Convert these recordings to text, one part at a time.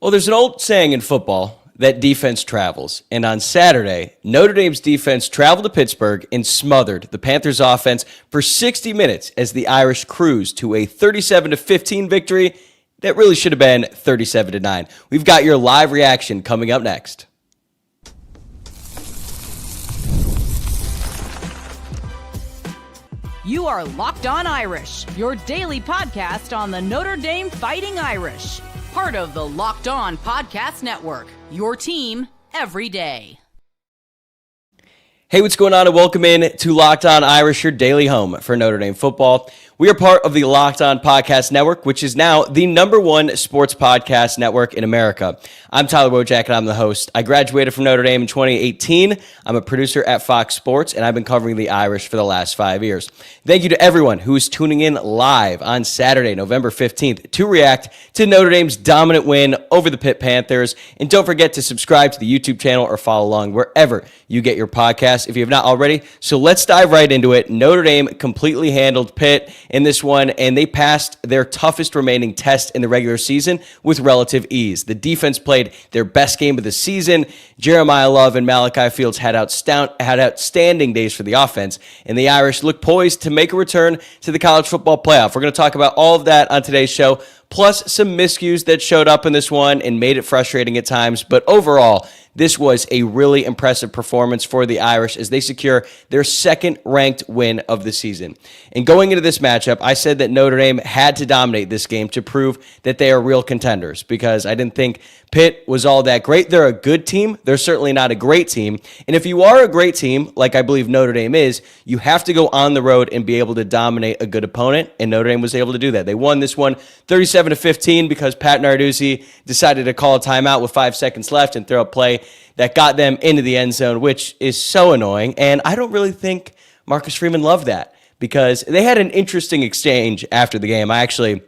Well, there's an old saying in football that defense travels. And on Saturday, Notre Dame's defense traveled to Pittsburgh and smothered the Panthers offense for 60 minutes as the Irish cruised to a 37-15 victory that really should have been 37-9. We've got your live reaction coming up next. You are Locked On Irish, your daily podcast on the Notre Dame Fighting Irish. Part of the Locked On Podcast Network, your team every day. Hey, what's going on? And welcome in to Locked On Irish, your daily home for Notre Dame football. We are part of the Locked On Podcast Network, which is now the #1 sports podcast network in America. I'm Tyler Wojciak, and I'm the host. I graduated from Notre Dame in 2018. I'm a producer at Fox Sports, and I've been covering the Irish for the last 5 years. Thank you to everyone who is tuning in live on Saturday, November 15th, to react to Notre Dame's dominant win over the Pitt Panthers. And don't forget to subscribe to the YouTube channel or follow along wherever you get your podcasts if you have not already. So let's dive right into it. Notre Dame completely handled Pitt in this one, and they passed their toughest remaining test in the regular season with relative ease. The defense played their best game of the season. Jeremiah Love and Malachi Fields had outstanding days for the offense, and the Irish look poised to make a return to the college football playoff. We're going to talk about all of that on today's show, plus some miscues that showed up in this one and made it frustrating at times. But overall, this was a really impressive performance for the Irish as they secure their second-ranked win of the season. And going into this matchup, I said that Notre Dame had to dominate this game to prove that they are real contenders because I didn't think Pitt was all that great. They're a good team. They're certainly not a great team. And if you are a great team, like I believe Notre Dame is, you have to go on the road and be able to dominate a good opponent, and Notre Dame was able to do that. They won this one 37-15 because Pat Narduzzi decided to call a timeout with 5 seconds left and throw a play that got them into the end zone, which is so annoying. And I don't really think Marcus Freeman loved that because they had an interesting exchange after the game. I actually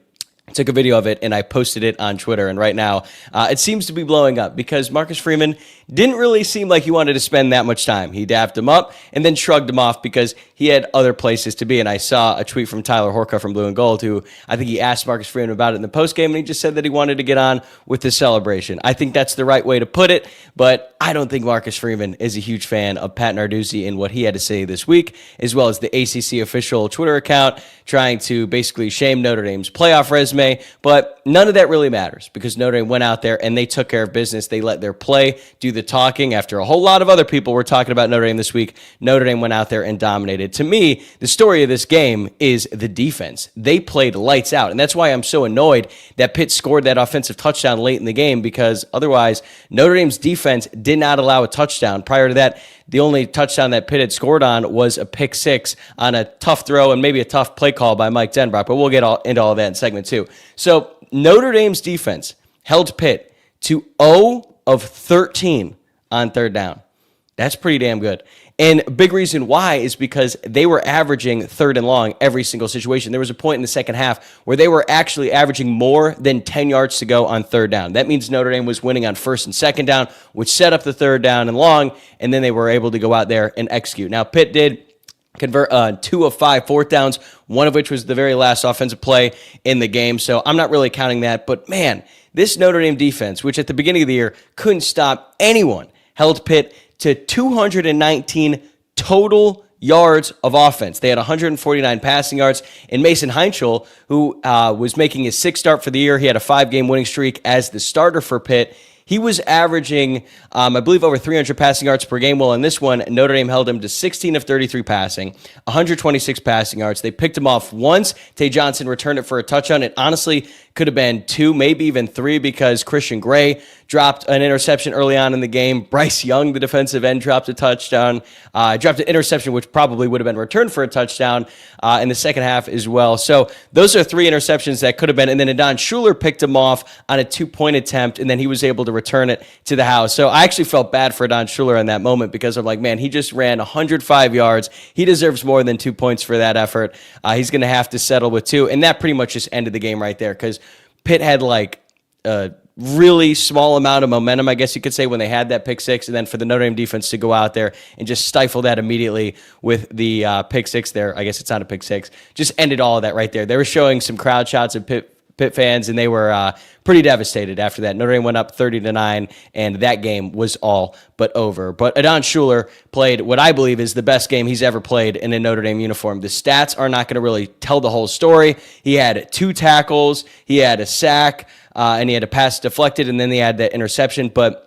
took a video of it and I posted it on Twitter. And right now, it seems to be blowing up because Marcus Freeman didn't really seem like he wanted to spend that much time. He dapped him up and then shrugged him off because he had other places to be. And I saw a tweet from Tyler Horka from Blue and Gold, who I think he asked Marcus Freeman about it in the postgame, and he just said that he wanted to get on with the celebration. I think that's the right way to put it, but I don't think Marcus Freeman is a huge fan of Pat Narduzzi and what he had to say this week, as well as the ACC official Twitter account trying to basically shame Notre Dame's playoff resume. But none of that really matters because Notre Dame went out there and they took care of business. They let their play do the talking. After a whole lot of other people were talking about Notre Dame this week, Notre Dame went out there and dominated. To me, the story of this game is the defense. They played lights out, and that's why I'm so annoyed that Pitt scored that offensive touchdown late in the game because otherwise Notre Dame's defense did not allow a touchdown. Prior to that, the only touchdown that Pitt had scored on was a pick six on a tough throw and maybe a tough play call by Mike Denbrock, but we'll get into all of that in segment 2. So Notre Dame's defense held Pitt to 0 of 13 on third down. That's pretty damn good. And a big reason why is because they were averaging third and long every single situation. There was a point in the second half where they were actually averaging more than 10 yards to go on third down. That means Notre Dame was winning on first and second down, which set up the third down and long, and then they were able to go out there and execute. Now, Pitt did convert 2 of 5 fourth downs, one of which was the very last offensive play in the game. So I'm not really counting that. But man, this Notre Dame defense, which at the beginning of the year couldn't stop anyone, held Pitt to 219 total yards of offense. They had 149 passing yards. And Mason Heinschel, who was making his 6th start for the year, he had a 5-game winning streak as the starter for Pitt. He was averaging, I believe, over 300 passing yards per game. Well, in this one, Notre Dame held him to 16 of 33 passing, 126 passing yards. They picked him off once. Tay Johnson returned it for a touchdown. It honestly could have been 2, maybe even 3, because Christian Gray dropped an interception early on in the game. Bryce Young, the defensive end, dropped a touchdown. Dropped an interception, which probably would have been returned for a touchdown in the second half as well. So those are 3 interceptions that could have been. And then Adon Schuler picked him off on a 2-point attempt, and then he was able to return it to the house. So I actually felt bad for Adon Schuler in that moment because I'm like, man, he just ran 105 yards. He deserves more than 2 points for that effort. He's going to have to settle with 2. And that pretty much just ended the game right there because Pitt had like a really small amount of momentum, I guess you could say, when they had that pick six. And then for the Notre Dame defense to go out there and just stifle that immediately with the pick six there, I guess it's not a pick six, just ended all of that right there. They were showing some crowd shots of Pitt Pitt fans, and they were pretty devastated after that. Notre Dame went up 30-9, and that game was all but over. But Adon Schuler played what I believe is the best game he's ever played in a Notre Dame uniform. The stats are not going to really tell the whole story. He had 2 tackles, he had a sack, and he had a pass deflected, and then he had that interception. But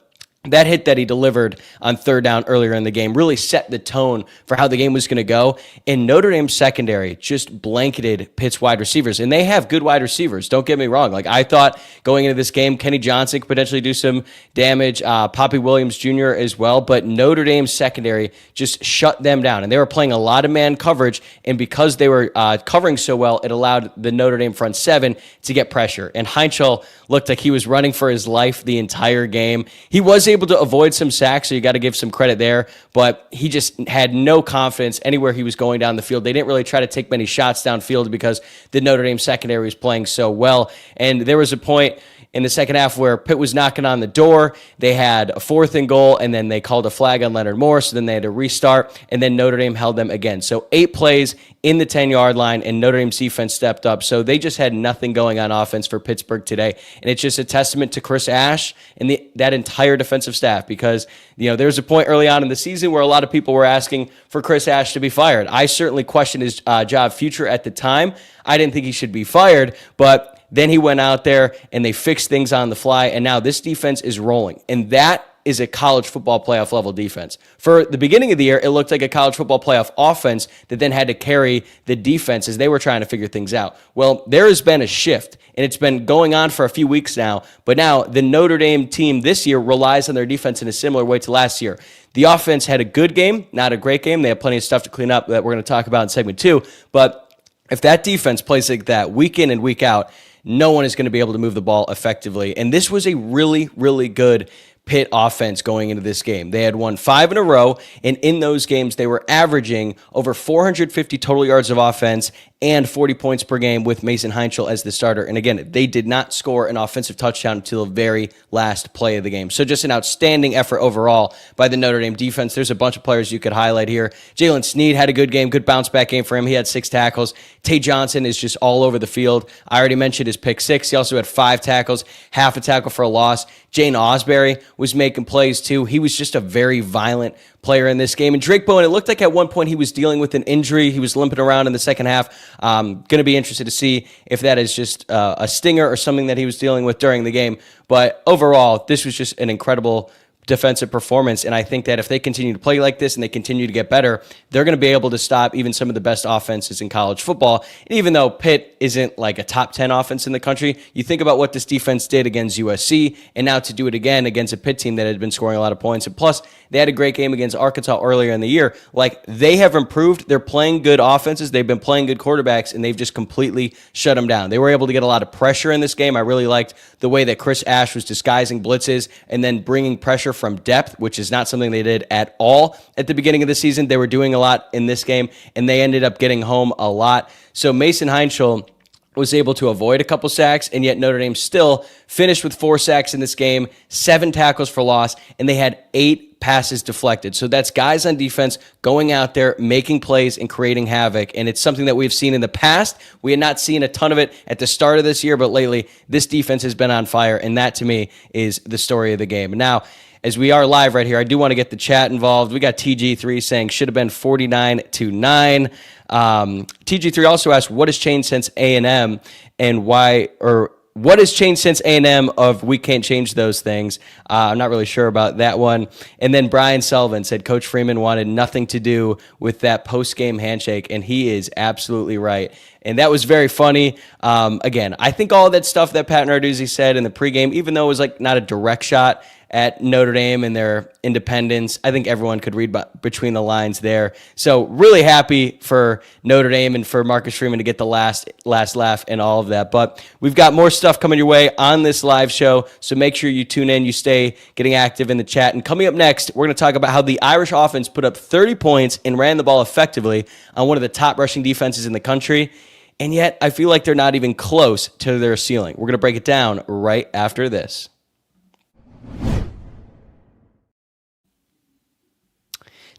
that hit that he delivered on third down earlier in the game really set the tone for how the game was going to go. And Notre Dame's secondary just blanketed Pitt's wide receivers. And they have good wide receivers. Don't get me wrong. Like, I thought going into this game, Kenny Johnson could potentially do some damage, Poppy Williams Jr. as well. But Notre Dame's secondary just shut them down. And they were playing a lot of man coverage. And because they were covering so well, it allowed the Notre Dame front seven to get pressure. And Heinchel looked like he was running for his life the entire game. He was able to avoid some sacks, so you got to give some credit there, but he just had no confidence anywhere he was going down the field. They didn't really try to take many shots downfield because the Notre Dame secondary was playing so well. And there was a point in the second half where Pitt was knocking on the door. They had a 4th and goal, and then they called a flag on Leonard Moore, so then they had to restart, and then Notre Dame held them again. So 8 plays in the 10-yard line, and Notre Dame's defense stepped up. So they just had nothing going on offense for Pittsburgh today, and it's just a testament to Chris Ash and that entire defensive staff, because there was a point early on in the season where a lot of people were asking for Chris Ash to be fired. I certainly questioned his job future at the time. I didn't think he should be fired, but then he went out there and they fixed things on the fly, and now this defense is rolling. And that is a college football playoff level defense. For the beginning of the year, it looked like a college football playoff offense that then had to carry the defense as they were trying to figure things out. Well, there has been a shift, and it's been going on for a few weeks now, but now the Notre Dame team this year relies on their defense in a similar way to last year. The offense had a good game, not a great game. They have plenty of stuff to clean up that we're going to talk about in segment 2, but if that defense plays like that week in and week out, no one is going to be able to move the ball effectively. And this was a really, really good Pitt offense going into this game. They had won 5 in a row, and in those games, they were averaging over 450 total yards of offense and 40 points per game with Mason Heinchel as the starter. And again, they did not score an offensive touchdown until the very last play of the game. So just an outstanding effort overall by the Notre Dame defense. There's a bunch of players you could highlight here. Jalen Snead had a good game, good bounce-back game for him. He had 6 tackles. Tay Johnson is just all over the field. I already mentioned his pick 6. He also had 5 tackles, half a tackle for a loss. Jane Osbury was making plays too. He was just a very violent player in this game. And Drake Bowen, it looked like at one point he was dealing with an injury. He was limping around in the second half. Going to be interested to see if that is just a stinger or something that he was dealing with during the game. But overall, this was just an incredible defensive performance, and I think that if they continue to play like this and they continue to get better, they're going to be able to stop even some of the best offenses in college football. And even though Pitt isn't like a top 10 offense in the country, you think about what this defense did against USC, and now to do it again against a Pitt team that had been scoring a lot of points, and plus they had a great game against Arkansas earlier in the year. Like, they have improved. They're playing good offenses. They've been playing good quarterbacks, and they've just completely shut them down. They were able to get a lot of pressure in this game. I really liked the way that Chris Ash was disguising blitzes and then bringing pressure from depth, which is not something they did at all at the beginning of the season. They were doing a lot in this game, and they ended up getting home a lot. So Mason Heinchel was able to avoid a couple sacks, and yet Notre Dame still finished with 4 sacks in this game, 7 tackles for loss, and they had 8 passes deflected. So that's guys on defense going out there, making plays, and creating havoc, and it's something that we've seen in the past. We had not seen a ton of it at the start of this year, but lately this defense has been on fire, and that to me is the story of the game. Now, as we are live right here, I do want to get the chat involved. We got TG3 saying should have been 49-9. TG3 also asked, what has changed since A&M and why, or what has changed since A&M of we can't change those things? I'm not really sure about that one. And then Brian Sullivan said Coach Freeman wanted nothing to do with that post-game handshake, and he is absolutely right. And that was very funny. Again, I think all that stuff that Pat Narduzzi said in the pregame, even though it was like not a direct shot at Notre Dame and their independence, I think everyone could read between the lines there. So really happy for Notre Dame and for Marcus Freeman to get the last laugh and all of that. But we've got more stuff coming your way on this live show, so make sure you tune in, you stay getting active in the chat. And coming up next, we're going to talk about how the Irish offense put up 30 points and ran the ball effectively on one of the top rushing defenses in the country. And yet, I feel like they're not even close to their ceiling. We're going to break it down right after this.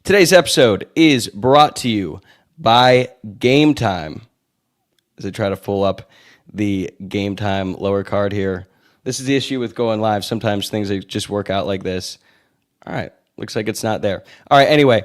Today's episode is brought to you by Gametime. As I try to pull up the Game Time lower card here. This is the issue with going live. Sometimes things just work out like this. All right. Looks like it's not there. All right. Anyway.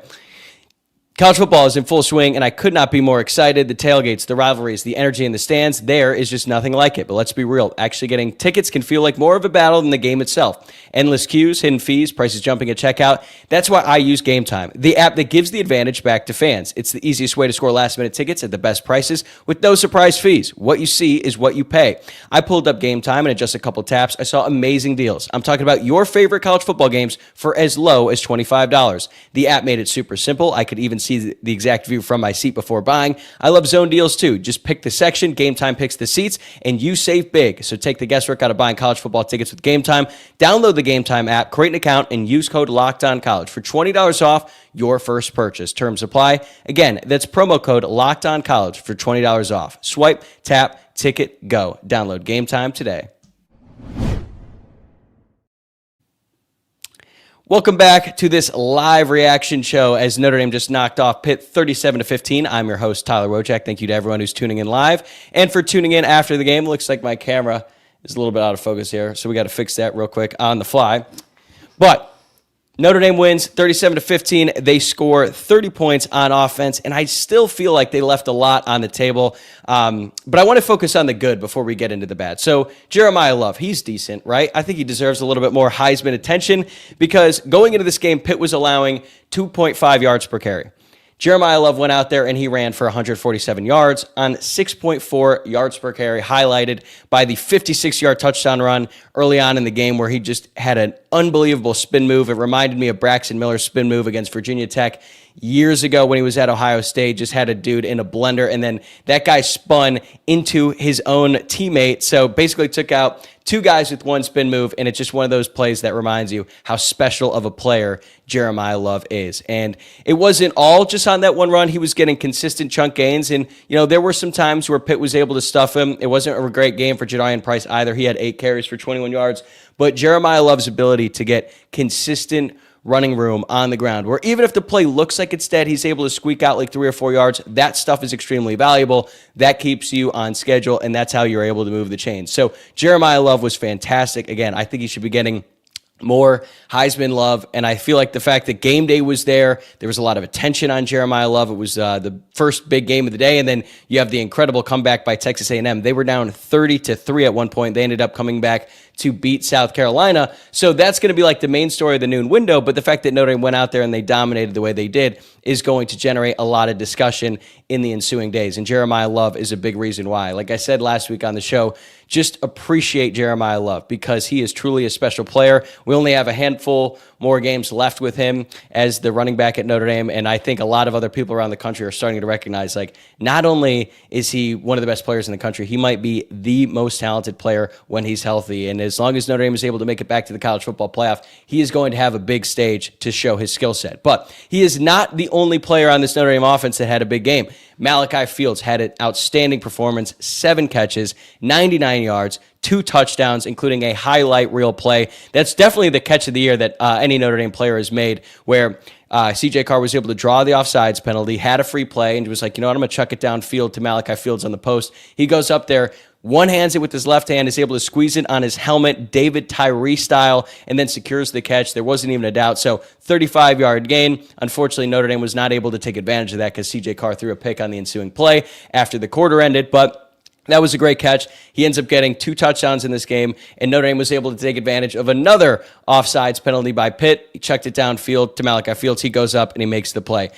College football is in full swing, and I could not be more excited. The tailgates, the rivalries, the energy in the stands, there is just nothing like it. But let's be real. Actually getting tickets can feel like more of a battle than the game itself. Endless queues, hidden fees, prices jumping at checkout. That's why I use Gametime, the app that gives the advantage back to fans. It's the easiest way to score last-minute tickets at the best prices with no surprise fees. What you see is what you pay. I pulled up Gametime, and in just a couple taps, I saw amazing deals. I'm talking about your favorite college football games for as low as $25. The app made it super simple. I could even see the exact view from my seat before buying. I love zone deals too. Just pick the section, Gametime picks the seats, and you save big. So take the guesswork out of buying college football tickets with Gametime. Download the Gametime app, create an account, and use code LOCKEDONCollege for $20 off your first purchase. Terms apply. Again, that's promo code LOCKEDONCollege for $20 off. Swipe, tap, ticket, go. Download Gametime today. Welcome back to this live reaction show as Notre Dame just knocked off Pitt 37-15. I'm your host, Tyler Wojciak. Thank you to everyone who's tuning in live and for tuning in after the game. Looks like my camera is a little bit out of focus here, so we got to fix that real quick on the fly. But Notre Dame wins 37-15. They score 30 points on offense, and I still feel like they left a lot on the table. But I want to focus on the good before we get into the bad. So Jeremiah Love, he's decent, right? I think he deserves a little bit more Heisman attention because going into this game, Pitt was allowing 2.5 yards per carry. Jeremiah Love went out there and he ran for 147 yards on 6.4 yards per carry, highlighted by the 56-yard touchdown run early on in the game where he just had an unbelievable spin move. It reminded me of Braxton Miller's spin move against Virginia Tech years ago when he was at Ohio State. Just had a dude in a blender, and then that guy spun into his own teammate. So basically took out two guys with one spin move, and it's just one of those plays that reminds you how special of a player Jeremiah Love is. And it wasn't all just on that one run. He was getting consistent chunk gains, and there were some times where Pitt was able to stuff him. It wasn't a great game for Jadarian Price either. He had 8 carries for 21 yards, but Jeremiah Love's ability to get consistent running room on the ground, where even if the play looks like it's dead, he's able to squeak out like 3 or 4 yards. That stuff is extremely valuable. That keeps you on schedule, and that's how you're able to move the chains. So Jeremiah Love was fantastic. Again, I think he should be getting more Heisman love, and I feel like the fact that game day was there was a lot of attention on Jeremiah Love. It was the first big game of the day, and then you have the incredible comeback by Texas A&M. They were down 30-3 at one point. They ended up coming back to beat South Carolina. So that's going to be like the main story of the noon window, but the fact that Notre Dame went out there and they dominated the way they did is going to generate a lot of discussion in the ensuing days, and Jeremiah Love is a big reason why. Like I said last week on the show, just appreciate Jeremiah Love because he is truly a special player. We only have a handful more games left with him as the running back at Notre Dame, and I think a lot of other people around the country are starting to recognize, like, not only is he one of the best players in the country, he might be the most talented player when he's healthy, and as long as Notre Dame is able to make it back to the college football playoff, he is going to have a big stage to show his skill set. But he is not the only player on this Notre Dame offense that had a big game. Malachi Fields had an outstanding performance, 7 catches, 99 yards, 2 touchdowns, including a highlight reel play. That's definitely the catch of the year that any Notre Dame player has made, where CJ Carr was able to draw the offsides penalty, had a free play, and was like, you know what, I'm going to chuck it downfield to Malachi Fields on the post. He goes up there, one-hands it with his left hand, is able to squeeze it on his helmet, David Tyree style, and then secures the catch. There wasn't even a doubt. So 35-yard gain. Unfortunately, Notre Dame was not able to take advantage of that because CJ Carr threw a pick on the ensuing play after the quarter ended, but that was a great catch. He ends up getting 2 touchdowns in this game, and Notre Dame was able to take advantage of another offsides penalty by Pitt. He chucked it downfield to Malachi Fields. He goes up, and he makes the play.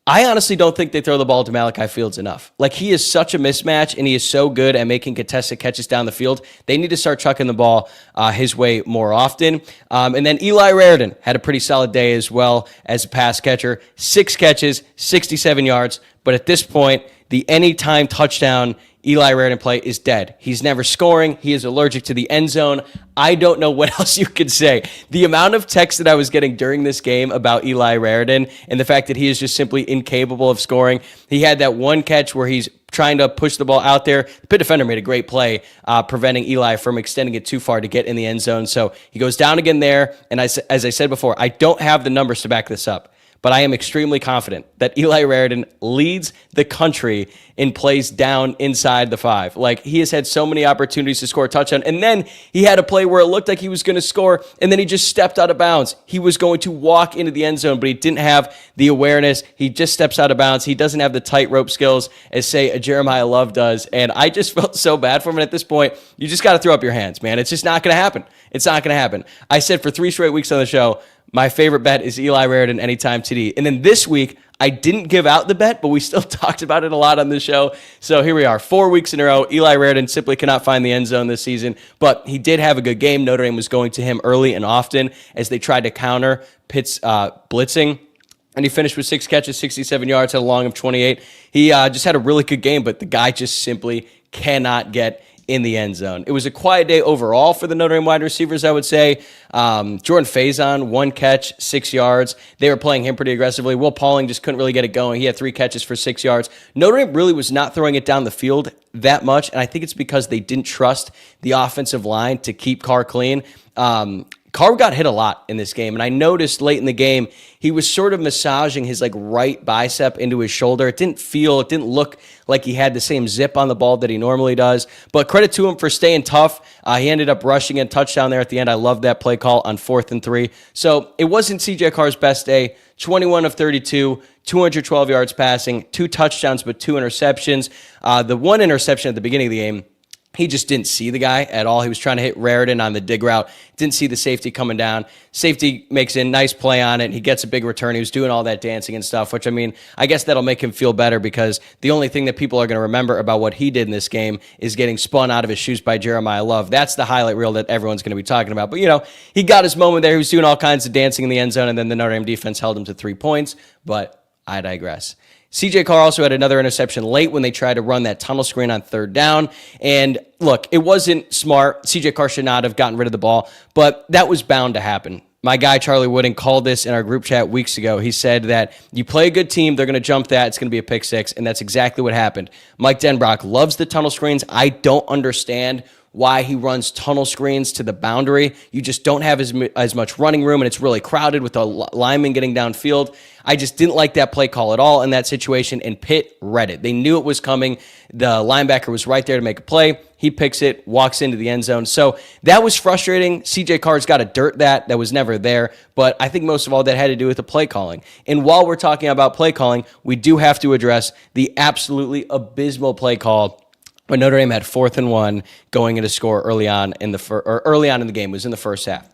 I honestly don't think they throw the ball to Malachi Fields enough. Like, he is such a mismatch, and he is so good at making contested catches down the field. They need to start chucking the ball his way more often. And then Eli Raridan had a pretty solid day as well as a pass catcher. 6 catches, 67 yards. But at this point, the anytime touchdown Eli Raridan play is dead. He's never scoring. He is allergic to the end zone. I don't know what else you could say. The amount of text that I was getting during this game about Eli Raridan and the fact that he is just simply incapable of scoring. He had that one catch where he's trying to push the ball out there. The Pitt defender made a great play, preventing Eli from extending it too far to get in the end zone. So he goes down again there. And as I said before, I don't have the numbers to back this up, but I am extremely confident that Eli Raridan leads the country in plays down inside the 5. Like, he has had so many opportunities to score a touchdown, and then he had a play where it looked like he was going to score, and then he just stepped out of bounds. He was going to walk into the end zone, but he didn't have the awareness. He just steps out of bounds. He doesn't have the tightrope skills as, say, a Jeremiah Love does, and I just felt so bad for him. And at this point, you just got to throw up your hands, man. It's just not going to happen. It's not going to happen. I said for 3 straight weeks on the show, my favorite bet is Eli Raridan anytime TD. And then this week, I didn't give out the bet, but we still talked about it a lot on the show. So here we are, 4 weeks in a row. Eli Raridan simply cannot find the end zone this season, but he did have a good game. Notre Dame was going to him early and often as they tried to counter Pitt's blitzing. And he finished with 6 catches, 67 yards, had a long of 28. He just had a really good game, but the guy just simply cannot get in the end zone. It was a quiet day overall for the Notre Dame wide receivers, I would say. Jordan Faison, 1 catch, 6 yards. They were playing him pretty aggressively. Will Pauling just couldn't really get it going. He had 3 catches for 6 yards. Notre Dame really was not throwing it down the field that much, and I think it's because they didn't trust the offensive line to keep Carr clean. Carr got hit a lot in this game, and I noticed late in the game he was sort of massaging his right bicep into his shoulder. It didn't look like he had the same zip on the ball that he normally does, but credit to him for staying tough. He ended up rushing a touchdown there at the end. I love that play call on 4th and 3. So it wasn't CJ Carr's best day. 21 of 32, 212 yards passing, 2 touchdowns, but 2 interceptions. The 1 interception at the beginning of the game, he just didn't see the guy at all. He was trying to hit Raridan on the dig route. Didn't see the safety coming down. Safety makes a nice play on it. He gets a big return. He was doing all that dancing and stuff, which, I mean, I guess that'll make him feel better because the only thing that people are going to remember about what he did in this game is getting spun out of his shoes by Jeremiah Love. That's the highlight reel that everyone's going to be talking about. But, he got his moment there. He was doing all kinds of dancing in the end zone, and then the Notre Dame defense held him to 3 points. But I digress. CJ Carr also had another interception late when they tried to run that tunnel screen on 3rd down. And look, it wasn't smart. CJ Carr should not have gotten rid of the ball, but that was bound to happen. My guy, Charlie Wooden, called this in our group chat weeks ago. He said that you play a good team, they're going to jump that. It's going to be a pick 6, and that's exactly what happened. Mike Denbrock loves the tunnel screens. I don't understand why he runs tunnel screens to the boundary. You just don't have as much running room, and it's really crowded with the linemen getting downfield. I just didn't like that play call at all in that situation, and Pitt read it. They knew it was coming. The linebacker was right there to make a play. He picks it, walks into the end zone. So that was frustrating. CJ Carr's got to dirt that was never there, but I think most of all that had to do with the play calling. And while we're talking about play calling, we do have to address the absolutely abysmal play call when Notre Dame had 4th and 1 going into score early on in the game. It was in the first half.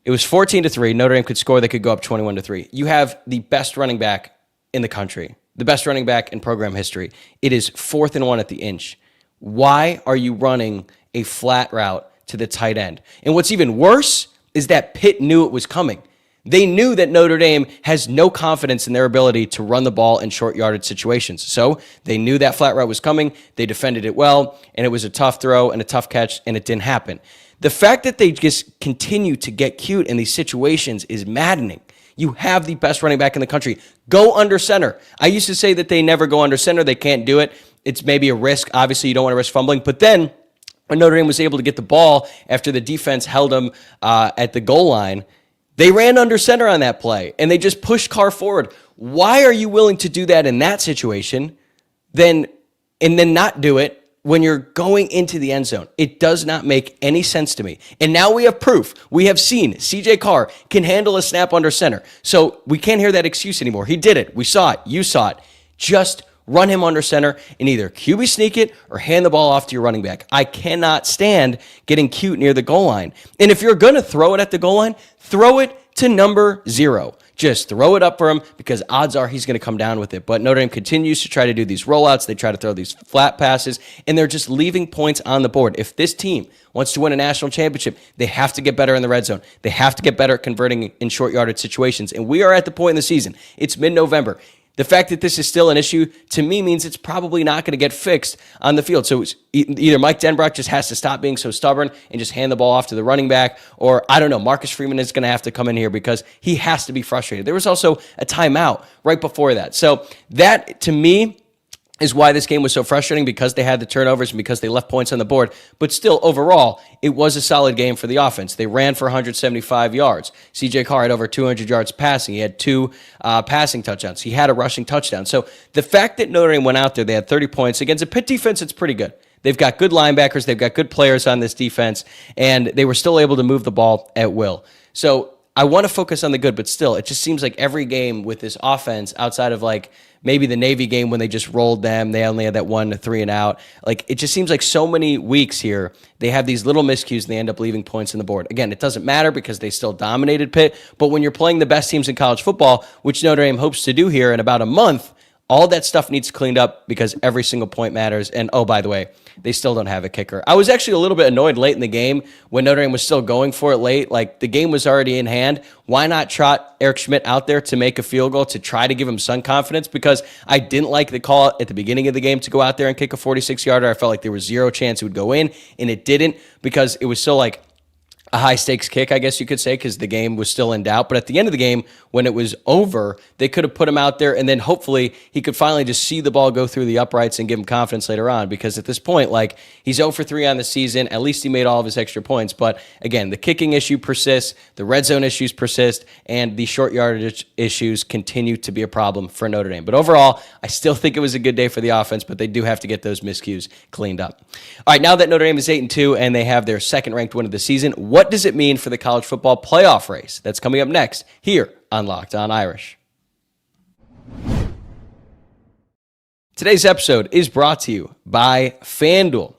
It was 14-3. Notre Dame could score. They could go up 21-3. You have the best running back in the country, the best running back in program history. It is 4th and 1 at the inch. Why are you running a flat route to the tight end? And what's even worse is that Pitt knew it was coming. They knew that Notre Dame has no confidence in their ability to run the ball in short yardage situations. So they knew that flat route was coming. They defended it well, and it was a tough throw and a tough catch, and it didn't happen. The fact that they just continue to get cute in these situations is maddening. You have the best running back in the country. Go under center. I used to say that they never go under center. They can't do it. It's maybe a risk. Obviously, you don't want to risk fumbling. But then when Notre Dame was able to get the ball after the defense held them at the goal line, they ran under center on that play, and they just pushed Carr forward. Why are you willing to do that in that situation and then not do it when you're going into the end zone? It does not make any sense to me. And now we have proof. We have seen CJ Carr can handle a snap under center. So we can't hear that excuse anymore. He did it. We saw it. You saw it. Just run him under center and either QB sneak it or hand the ball off to your running back. I cannot stand getting cute near the goal line. And if you're going to throw it at the goal line, throw it to number 0. Just throw it up for him because odds are he's going to come down with it. But Notre Dame continues to try to do these rollouts. They try to throw these flat passes, and they're just leaving points on the board. If this team wants to win a national championship, they have to get better in the red zone. They have to get better at converting in short yardage situations. And we are at the point in the season. It's mid-November. The fact that this is still an issue, to me, means it's probably not going to get fixed on the field. So it's either Mike Denbrock just has to stop being so stubborn and just hand the ball off to the running back, or, I don't know, Marcus Freeman is going to have to come in here because he has to be frustrated. There was also a timeout right before that. So that, to me, is why this game was so frustrating, because they had the turnovers and because they left points on the board. But still, overall, it was a solid game for the offense. They ran for 175 yards. C.J. Carr had over 200 yards passing. He had 2 passing touchdowns. He had a rushing touchdown. So the fact that Notre Dame went out there, they had 30 points against a Pitt defense, it's pretty good. They've got good linebackers. They've got good players on this defense, and they were still able to move the ball at will. So I want to focus on the good, but still, it just seems like every game with this offense, outside of like maybe the Navy game when they just rolled them, they only had that 1 3 and out. Like, it just seems like so many weeks here, they have these little miscues and they end up leaving points on the board. Again, it doesn't matter because they still dominated Pitt, but when you're playing the best teams in college football, which Notre Dame hopes to do here in about a month, all that stuff needs cleaned up because every single point matters. And oh, by the way, they still don't have a kicker. I was actually a little bit annoyed late in the game when Notre Dame was still going for it late. Like, the game was already in hand. Why not trot Eric Schmidt out there to make a field goal to try to give him some confidence? Because I didn't like the call at the beginning of the game to go out there and kick a 46-yarder. I felt like there was zero chance it would go in, and it didn't, because it was so like a high-stakes kick, I guess you could say, because the game was still in doubt. But at the end of the game, when it was over, they could have put him out there, and then hopefully he could finally just see the ball go through the uprights and give him confidence later on. Because at this point, like, he's 0 for 3 on the season. At least he made all of his extra points. But again, the kicking issue persists, the red zone issues persist, and the short yardage issues continue to be a problem for Notre Dame. But overall, I still think it was a good day for the offense, but they do have to get those miscues cleaned up. All right, now that Notre Dame is 8-2 and they have their second-ranked win of the season, what does it mean for the college football playoff race? That's coming up next here on Locked On Irish. Today's episode is brought to you by FanDuel.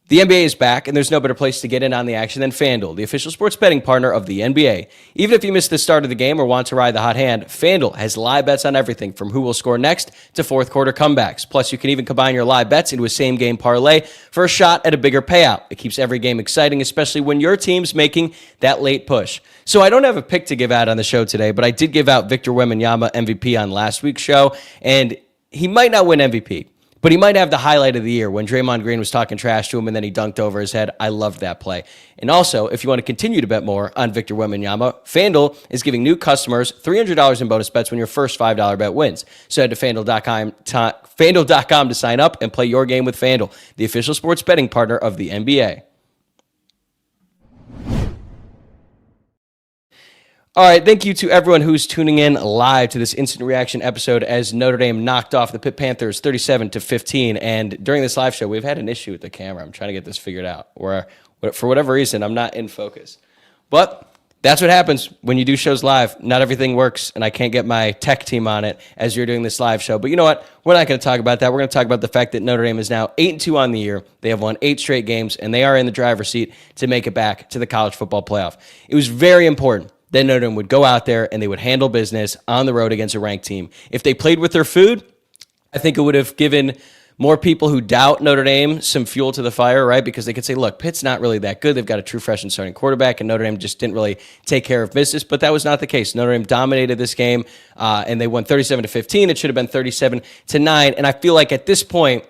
The NBA is back, and there's no better place to get in on the action than FanDuel, the official sports betting partner of the NBA. Even if you missed the start of the game or want to ride the hot hand, FanDuel has live bets on everything from who will score next to fourth quarter comebacks. Plus, you can even combine your live bets into a same-game parlay for a shot at a bigger payout. It keeps every game exciting, especially when your team's making that late push. So I don't have a pick to give out on the show today, but I did give out Victor Wembanyama MVP on last week's show, and he might not win MVP. But he might have the highlight of the year when Draymond Green was talking trash to him and then he dunked over his head. I loved that play. And also, if you want to continue to bet more on Victor Wembanyama, FanDuel is giving new customers $300 in bonus bets when your first $5 bet wins. So head to FanDuel.com to sign up and play your game with FanDuel, the official sports betting partner of the NBA. All right, thank you to everyone who's tuning in live to this instant reaction episode as Notre Dame knocked off the Pitt Panthers 37-15. And during this live show, we've had an issue with the camera. I'm trying to get this figured out, where for whatever reason, I'm not in focus. But that's what happens when you do shows live. Not everything works, and I can't get my tech team on it as you're doing this live show. But you know what? We're not going to talk about that. We're going to talk about the fact that Notre Dame is now 8-2 on the year. They have won 8 straight games, and they are in the driver's seat to make it back to the college football playoff. It was very important that Notre Dame would go out there and they would handle business on the road against a ranked team. If they played with their food, I think it would have given more people who doubt Notre Dame some fuel to the fire, right? Because they could say, look, Pitt's not really that good. They've got a true freshman starting quarterback, and Notre Dame just didn't really take care of business. But that was not the case. Notre Dame dominated this game, and they won 37-15. It should have been 37-9. And I feel like at this point,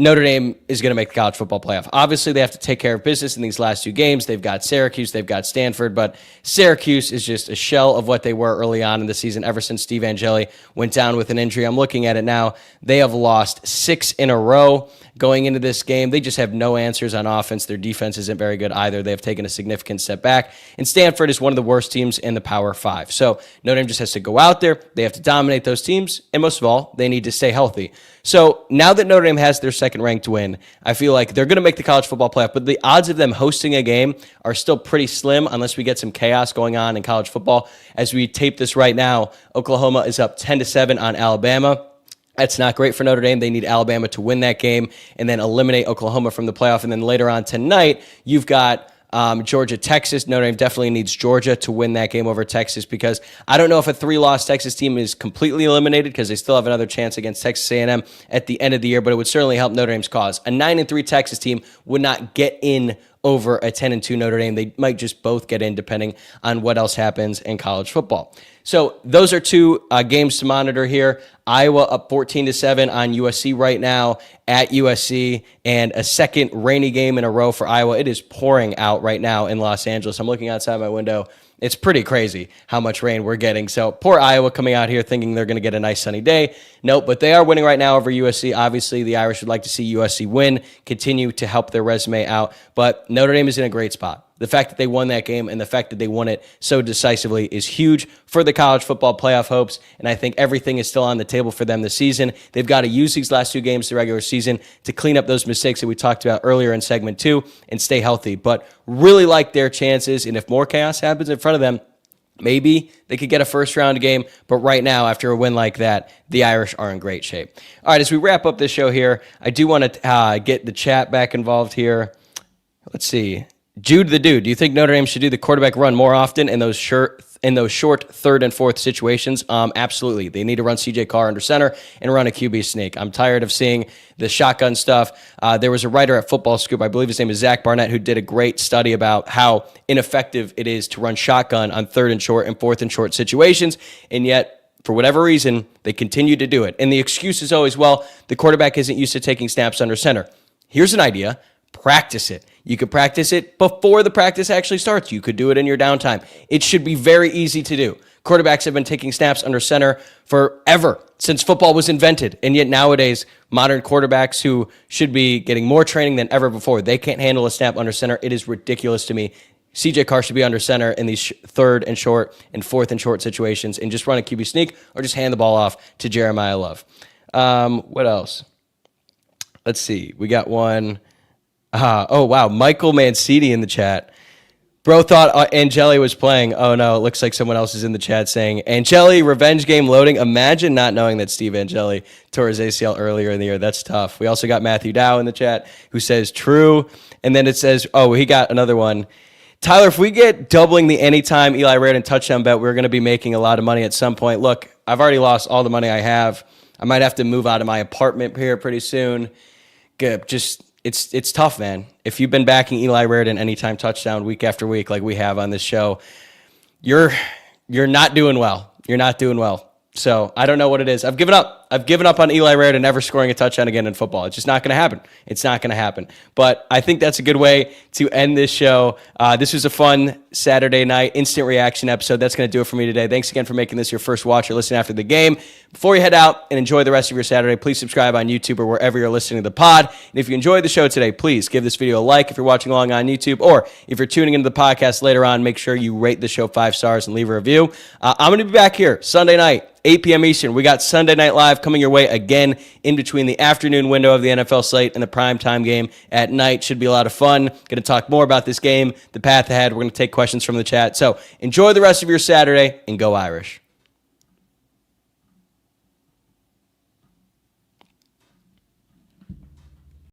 Notre Dame is going to make the college football playoff. Obviously, they have to take care of business in these last 2 games. They've got Syracuse, they've got Stanford, but Syracuse is just a shell of what they were early on in the season ever since Steve Angeli went down with an injury. I'm looking at it now. They have lost 6 in a row going into this game. They just have no answers on offense. Their defense isn't very good either. They have taken a significant step back, and Stanford is one of the worst teams in the Power 5. So Notre Dame just has to go out there. They have to dominate those teams, and most of all, they need to stay healthy. So now that Notre Dame has their second-ranked win, I feel like they're going to make the college football playoff, but the odds of them hosting a game are still pretty slim unless we get some chaos going on in college football. As we tape this right now, Oklahoma is up 10-7 on Alabama. That's not great for Notre Dame. They need Alabama to win that game and then eliminate Oklahoma from the playoff. And then later on tonight, you've got Georgia, Texas. Notre Dame definitely needs Georgia to win that game over Texas, because I don't know if a 3-loss Texas team is completely eliminated, because they still have another chance against Texas A&M at the end of the year, but it would certainly help Notre Dame's cause. A 9-3 Texas team would not get in over a 10-2 Notre Dame. They might just both get in depending on what else happens in college football. So those are 2 games to monitor here. Iowa up 14-7 on USC right now at USC, and a second rainy game in a row for Iowa. It is pouring out right now in Los Angeles. I'm looking outside my window, It's pretty crazy how much rain we're getting. So poor Iowa coming out here thinking they're going to get a nice sunny day. Nope, but they are winning right now over USC. Obviously, the Irish would like to see USC win, continue to help their resume out. But Notre Dame is in a great spot. The fact that they won that game and the fact that they won it so decisively is huge for the college football playoff hopes, and I think everything is still on the table for them this season. They've got to use these last 2 games of the regular season to clean up those mistakes that we talked about earlier in segment 2 and stay healthy, but really like their chances, and if more chaos happens in front of them, maybe they could get a first-round game, but right now, after a win like that, the Irish are in great shape. All right, as we wrap up this show here, I do want to get the chat back involved here. Let's see. Jude the Dude, do you think Notre Dame should do the quarterback run more often in those short third and fourth situations? Absolutely. They need to run C.J. Carr under center and run a QB sneak. I'm tired of seeing the shotgun stuff. There was a writer at Football Scoop, I believe his name is Zach Barnett, who did a great study about how ineffective it is to run shotgun on third and short and fourth and short situations, and yet for whatever reason, they continue to do it. And the excuse is always, well, the quarterback isn't used to taking snaps under center. Here's an idea. Practice it. You could practice it before the practice actually starts. You could do it in your downtime. It should be very easy to do. Quarterbacks have been taking snaps under center forever, since football was invented. And yet nowadays, modern quarterbacks who should be getting more training than ever before, they can't handle a snap under center. It is ridiculous to me. CJ Carr should be under center in these third and short and fourth and short situations and just run a QB sneak or just hand the ball off to Jeremiah Love. What else? Let's see. We got one. Oh, wow. Michael Mancini in the chat. Bro thought Angeli was playing. Oh, no. It looks like someone else is in the chat saying, Angeli, revenge game loading. Imagine not knowing that Steve Angeli tore his ACL earlier in the year. That's tough. We also got Matthew Dow in the chat who says true. And then it says, oh, he got another one. Tyler, if we get doubling the anytime Eli Raridon touchdown bet, we're going to be making a lot of money at some point. Look, I've already lost all the money I have. I might have to move out of my apartment here pretty soon. Just... It's tough, man. If you've been backing Eli Raridon anytime touchdown week after week like we have on this show, you're not doing well. You're not doing well. So I don't know what it is. I've given up. I've given up on Eli Raridon never scoring a touchdown again in football. It's just not going to happen. It's not going to happen. But I think that's a good way to end this show. This was a fun Saturday night instant reaction episode. That's going to do it for me today. Thanks again for making this your first watch or listen after the game. Before you head out and enjoy the rest of your Saturday, please subscribe on YouTube or wherever you're listening to the pod. And if you enjoyed the show today, please give this video a like if you're watching along on YouTube, or if you're tuning into the podcast later on, make sure you rate the show 5 stars and leave a review. I'm going to be back here Sunday night, 8 p.m. Eastern. We got Sunday Night Live coming your way again in between the afternoon window of the NFL slate and the primetime game at night. Should be a lot of fun. Going to talk more about this game, the path ahead. We're going to take questions from the chat. So enjoy the rest of your Saturday and go Irish.